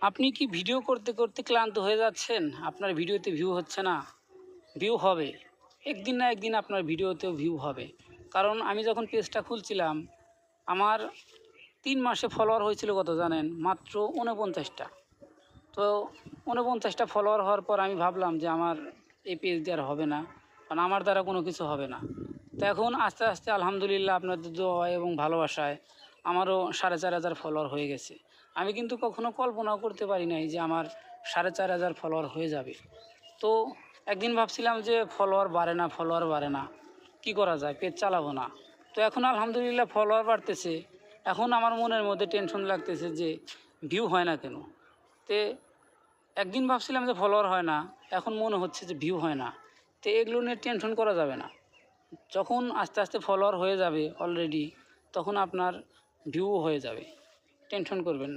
আপনি কি ভিডিও করতে করতে ক্লান্ত হয়ে যাচ্ছেন? আপনার ভিডিওতে ভিউ হচ্ছে না? ভিউ হবে, একদিন না একদিন আপনার ভিডিওতেও ভিউ হবে। কারণ আমি যখন পেজটা খুলছিলাম, আমার 3 মাসে ফলোয়ার হয়েছিল কত জানেন? মাত্র 49টা। তো 49টা ফলোয়ার হওয়ার পর আমি ভাবলাম যে আমার এই পেজ দিয়ে আর হবে না, কারণ আমার দ্বারা কোনো কিছু হবে না। তো এখন আস্তে আস্তে আলহামদুলিল্লাহ আপনাদের দোয়া এবং ভালোবাসায় আমারও 4,500 ফলোয়ার হয়ে গেছে। আমি কিন্তু কখনো কল্পনাও করতে পারি নাই যে আমার 4,500 ফলোয়ার হয়ে যাবে। তো একদিন ভাবছিলাম যে ফলোয়ার বাড়ে না, কি করা যায়, পেজ চালাবো না। তো এখন আলহামদুলিল্লাহ ফলোয়ার বাড়তেছে। এখন আমার মনের মধ্যে টেনশন লাগতেছে যে ভিউ হয় না কেন। তে একদিন ভাবছিলাম যে ফলোয়ার হয় না, এখন মনে হচ্ছে যে ভিউ হয় না। তো এগুলো নিয়ে টেনশন করা যাবে না। যখন আস্তে আস্তে ফলোয়ার হয়ে যাবে অলরেডি, তখন আপনার ভিউ হয়ে যাবে, টেনশন করবেন না।